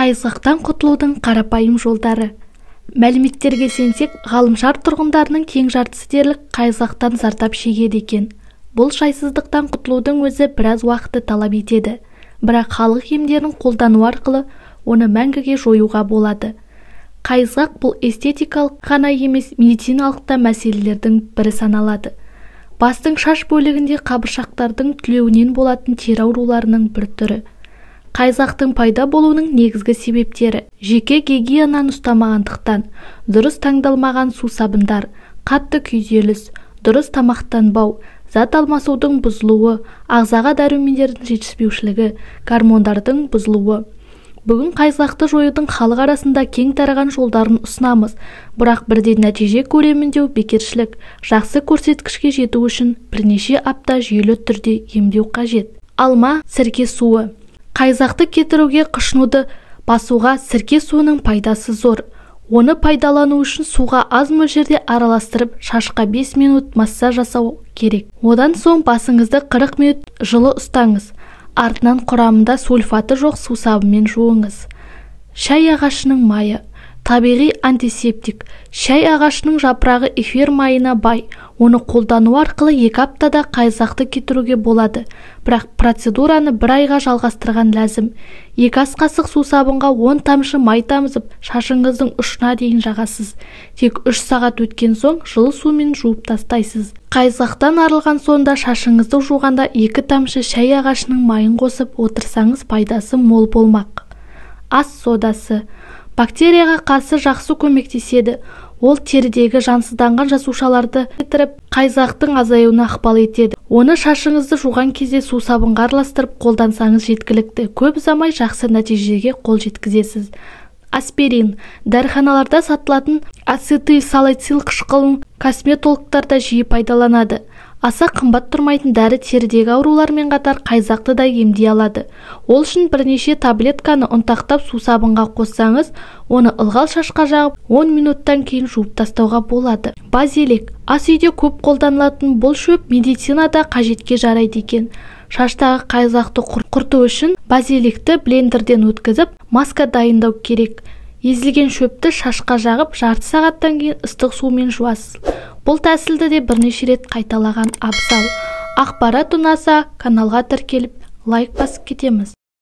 Қайызғақтан құтылудың қарапайым жолдары. Мәліметтерге сенсек, ғаламшар тұрғындарының тең жартысы дерлік қайызғақтан зардап шегеді екен. Бұл шайсыздықтан құтылудың өзі біраз уақытты талап етеді, бірақ халық емдерін қолдану арқылы оны мәңгіге жоюға болады. Қайызғақ бұл эстетикалық ғана емес, медициналық та мәселелердің бірі саналады. Бастың шаш бөлігінде қабыршақтардың түлеуінен болатын тері ауруларының бір түрі. Қайызғақтың пайда болуының негізгі себептері: жеке гигиенаны ұстамағандықтан, дұрыс таңдалмаған сусабындар, қатты күйзеліс, дұрыс тамақтанбау, зат алмасудың бұзылуы, ағзаға дәрумендердің жетіспеушілігі, гормондардың бұзылуы. Бүгін қайызғақты жоюдың халық арасында кең тараған жолдарын ұсынамыз, бірақ бірден нәтиже көремін деу бекершілік. Жақсы көрсеткішке жету үшін бірнеше апта жүйелі түрде емдеу қажет. Алма сірке суы. Қайызғақты кетіруге құшынуды басуға сірке суының пайдасы зор. Оны пайдалану үшін суға аз мөлшерде араластырып, шашқа 5 минут массаж жасау керек. Одан соң басыңызды 40 минут жылы ұстаңыз. Артынан құрамында сульфаты жоқ сусабынмен жуыңыз. Шай ағашының майы. Табиғи антисептик. Шай ағашының жапырағы эфир майына бай. Оны қолдану арқылы 2 аптада қайызғақты кетіруге болады. Бірақ процедураны 1 айға жалғастырған ләзім. 2 ас қасық сусабынға 10 тамшы май тамызып, шашыңыздың ұшына дейін жағасыз. Тек 3 сағат өткен соң жылы сумен жуып тастайсыз. Қайызғақтан арылған сонда шашыңызды жуғанда 2 тамшы шай ағашының майын қосып отырсаңыз пайдасы мол болмақ. Ас содасы. Бактерияға қарсы жақсы көмектеседі. Ол терідегі жансызданған жасушаларды кетіріп, қайызғақтың азаюына ықпал етеді. Оны шашыңызды жуған кезде сусабынға араластырып қолдансаңыз жеткілікті. Көп ұзамай жақсы нәтижеге қол жеткізесіз. Аспирин. Дәріханаларда сатылатын ацетилсалицил қышқылын косметологтарда жиі пайдаланады. Аса қымбат тұрмайтын дәрі терідегі аурулармен қатар қайызғақты да емдей алады. Ол үшін бірнеше таблетканы ұнтақтап сусабынға қоссаңыз, оны ылғал шашқа жағып 10 минуттан кейін жуып тастауға болады. Базилик. Ас үйде көп қолданылатын бұл шөп медицинада қажетке жарайды екен. Шаштағы қайызғақты құрту үшін базиликті блендерден өткізіп, маска дайындау керек. Езілген шөпті шашқа жағып, жарты сағаттан кейін ыстық сумен жуасыз. Бұл тәсілді де бірнеше рет қайталаған абзал. Ақпарат ұнаса, каналға тіркеліп, лайк басып кетеміз.